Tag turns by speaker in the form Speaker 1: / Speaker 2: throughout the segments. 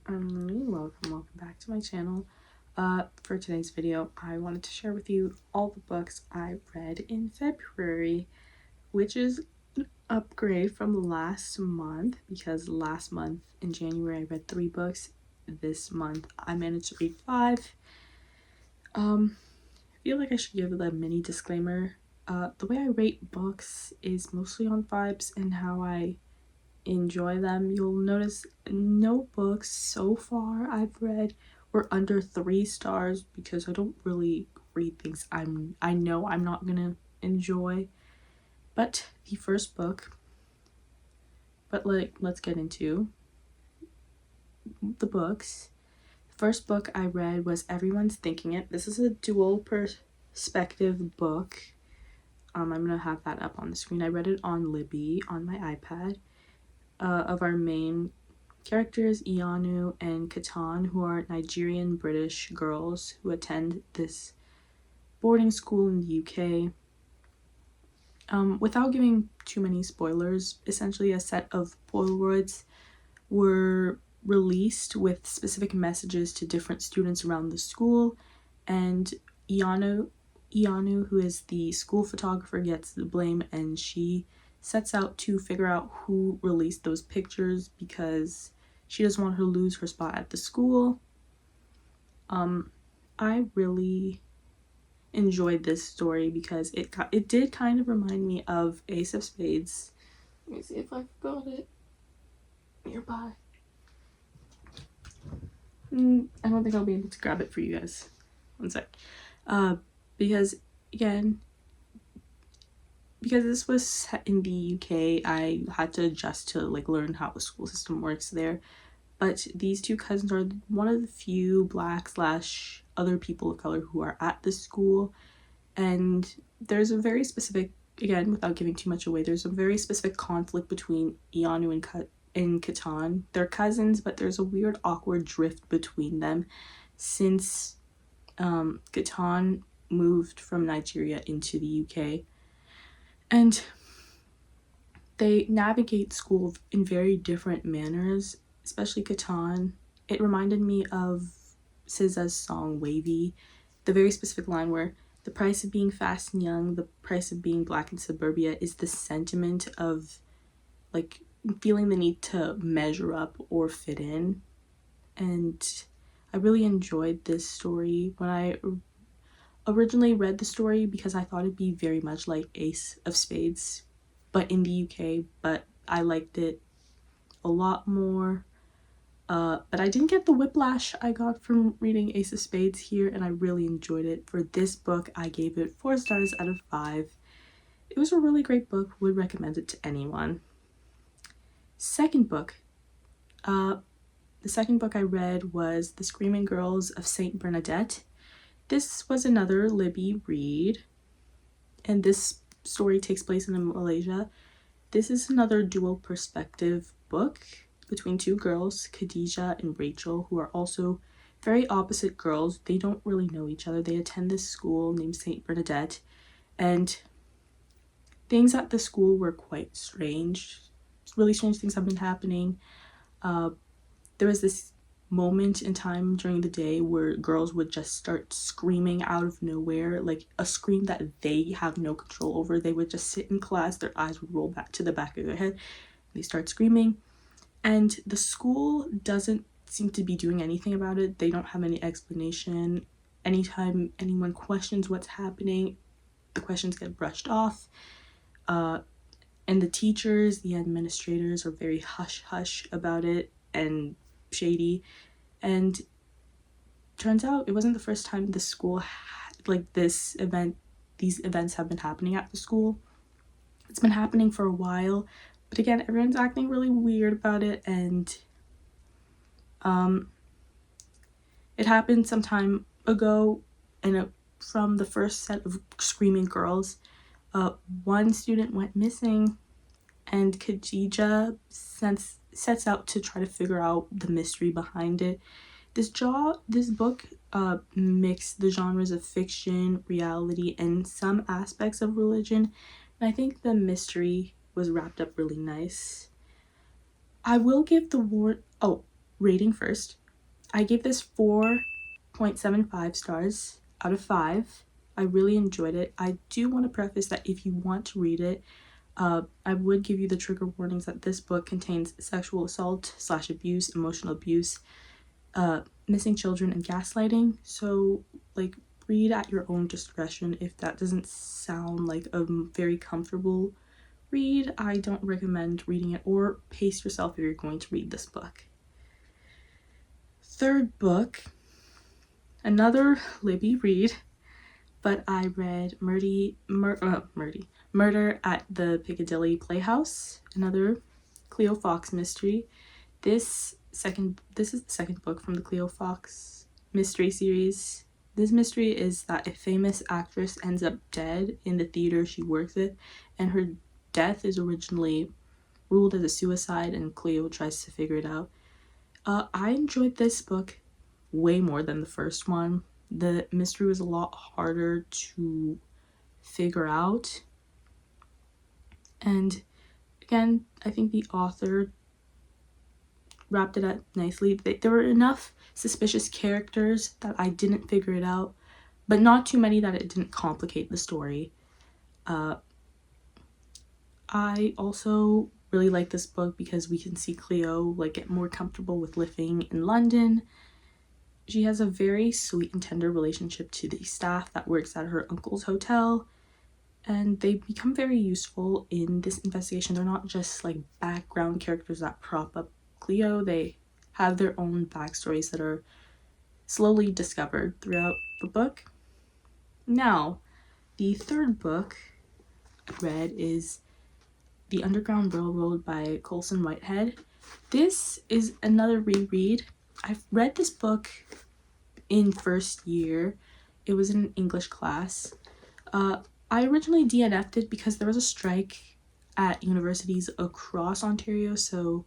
Speaker 1: Welcome back to my channel. For today's video, I wanted to share with you all the books I read in February, which is an upgrade from last month, because last month in January I read 3 books. This month I managed to read 5. I feel like I should give a mini disclaimer. The way I rate books is mostly on vibes and how I enjoy them. You'll notice no books so far I've read were under 3 stars, because I don't really read things I know I'm not gonna enjoy. But the first book, let's get into the books. The first book I read was Everyone's Thinking It. This is a dual perspective book. I'm gonna have that up on the screen. I read it on Libby on my iPad. Of our main characters, Iyanu and Katan, who are Nigerian British girls who attend this boarding school in the UK. Without giving too many spoilers, essentially a set of Polaroids were released with specific messages to different students around the school, and Iyanu, who is the school photographer, gets the blame, and she sets out to figure out who released those pictures because she doesn't want her to lose her spot at the school. I really enjoyed this story because it did kind of remind me of Ace of Spades. Let me see if I've got it nearby. I don't think I'll be able to grab it for you guys. One sec. Because again, because this was set in the UK, I had to adjust to learn how the school system works there. But these two cousins are one of the few black / other people of color who are at the school, and there's a very specific, again without giving too much away, there's a very specific conflict between Iyanu and Katan. They're cousins, but there's a weird awkward drift between them since Katan moved from Nigeria into the UK. And they navigate school in very different manners, especially Katan. It reminded me of SZA's song Wavy, the very specific line where the price of being fast and young, the price of being black in suburbia, is the sentiment of feeling the need to measure up or fit in. And I really enjoyed this story. When I originally read the story, because I thought it'd be very much like Ace of Spades but in the UK, but I liked it a lot more. But I didn't get the whiplash I got from reading Ace of Spades here, and I really enjoyed it. For this book, I gave it 4 stars out of 5. It was a really great book, would recommend it to anyone. Second book. The second book I read was The Screaming Girls of St. Bernadette. This was another Libby read, and this story takes place in Malaysia. This is another dual perspective book between 2 girls, Khadija and Rachel, who are also very opposite girls. They don't really know each other. They attend this school named St. Bernadette, and things at the school were quite strange. Really strange things have been happening. There was this moment in time during the day where girls would just start screaming out of nowhere, like a scream that they have no control over. They would just sit in class, their eyes would roll back to the back of their head, they start screaming, and the school doesn't seem to be doing anything about it. They don't have any explanation. Anytime anyone questions what's happening, the questions get brushed off. And the teachers, the administrators, are very hush-hush about it and shady. And turns out it wasn't the first time the school these events have been happening at the school. It's been happening for a while, but again, everyone's acting really weird about it. And it happened some time ago, and from the first set of screaming girls, one student went missing, and Khadija sets out to try to figure out the mystery behind it. This book mixed the genres of fiction, reality, and some aspects of religion, and I think the mystery was wrapped up really nice. I will give the rating first. I gave this 4.75 stars out of 5. I really enjoyed it. I do want to preface that if you want to read it, I would give you the trigger warnings that this book contains sexual assault / abuse, emotional abuse, missing children, and gaslighting. So, like, read at your own discretion. If that doesn't sound like a very comfortable read, I don't recommend reading it, or pace yourself if you're going to read this book. Third book, another Libby read, but I read Murder at the Piccadilly Playhouse, another Cleo Fox mystery. This is the second book from the Cleo Fox mystery series. This mystery is that a famous actress ends up dead in the theater she works with, and her death is originally ruled as a suicide, and Cleo tries to figure it out. I enjoyed this book way more than the first one. The mystery was a lot harder to figure out. And again, I think the author wrapped it up nicely. There were enough suspicious characters that I didn't figure it out, but not too many that it didn't complicate the story. I also really like this book because we can see Cleo get more comfortable with living in London. She has a very sweet and tender relationship to the staff that works at her uncle's hotel, and they become very useful in this investigation. They're not just background characters that prop up Cleo. They have their own backstories that are slowly discovered throughout the book. Now, the third book I read is The Underground Railroad by Colson Whitehead. This is another reread. I've read this book in first year. It was in an English class. I originally DNF'd it because there was a strike at universities across Ontario, so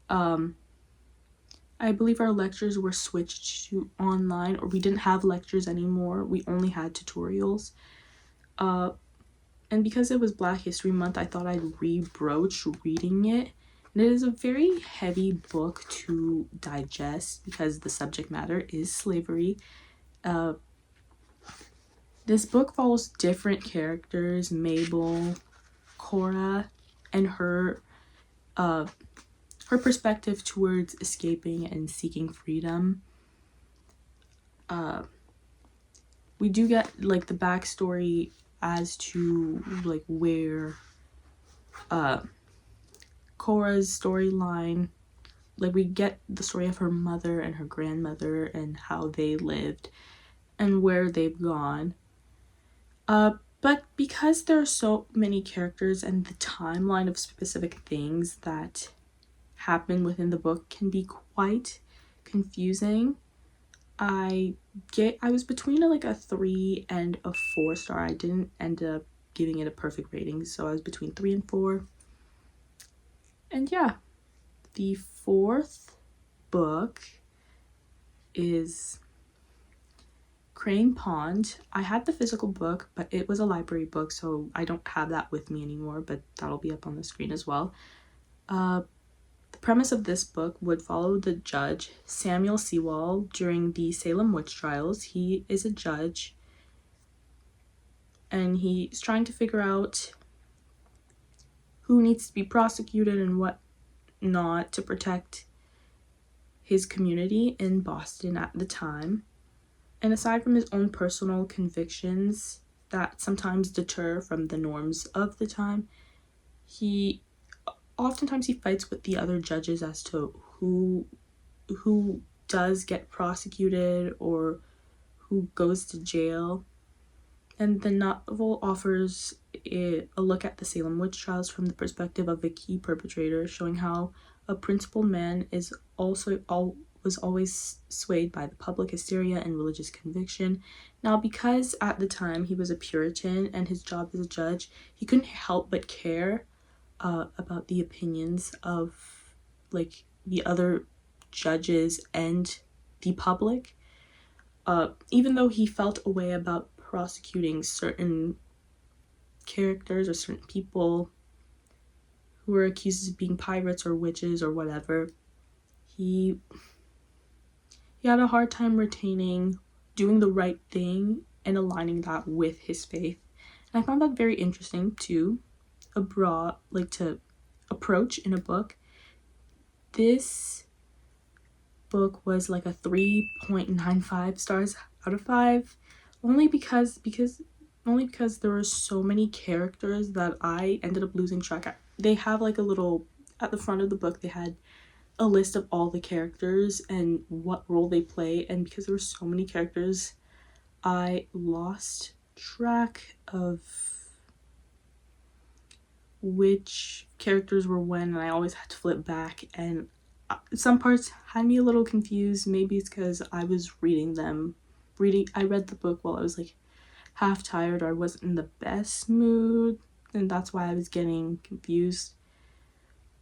Speaker 1: I believe our lectures were switched to online, or we didn't have lectures anymore. We only had tutorials. And because it was Black History Month, I thought I'd rebroach reading it. And it is a very heavy book to digest because the subject matter is slavery. This book follows different characters: Mabel, Cora, and her perspective towards escaping and seeking freedom. We do get the backstory as to where Cora's storyline, we get the story of her mother and her grandmother and how they lived and where they've gone. But because there are so many characters and the timeline of specific things that happen within the book can be quite confusing, I was between a 3 and a 4 star. I didn't end up giving it a perfect rating, so I was between 3 and 4. And yeah, the fourth book is Crane Pond. I had the physical book, but it was a library book, so I don't have that with me anymore, but that'll be up on the screen as well. The premise of this book would follow the judge, Samuel Sewall, during the Salem witch trials. He is a judge, and he's trying to figure out who needs to be prosecuted and what not to protect his community in Boston at the time. And aside from his own personal convictions that sometimes deter from the norms of the time, oftentimes he fights with the other judges as to who does get prosecuted or who goes to jail. And the novel offers a look at the Salem witch trials from the perspective of a key perpetrator, showing how a principled man was always swayed by the public hysteria and religious conviction. Now, because at the time he was a Puritan and his job as a judge, he couldn't help but care about the opinions of the other judges and the public. Even though he felt a way about prosecuting certain characters or certain people who were accused of being pirates or witches or whatever, he he had a hard time retaining doing the right thing and aligning that with his faith. And I found that very interesting to to approach in a book. This book was like a 3.95 stars out of 5, only because there were so many characters that I ended up losing track. They have like a little, at the front of the book, they had a list of all the characters and what role they play, and because there were so many characters, I lost track of which characters were when, and I always had to flip back, and some parts had me a little confused. Maybe it's because I was I read the book while I was like half tired, or I wasn't in the best mood, and that's why I was getting confused.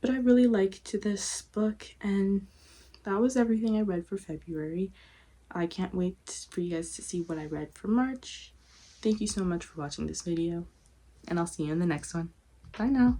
Speaker 1: But I really liked this book, and that was everything I read for February. I can't wait for you guys to see what I read for March. Thank you so much for watching this video, and I'll see you in the next one. Bye now.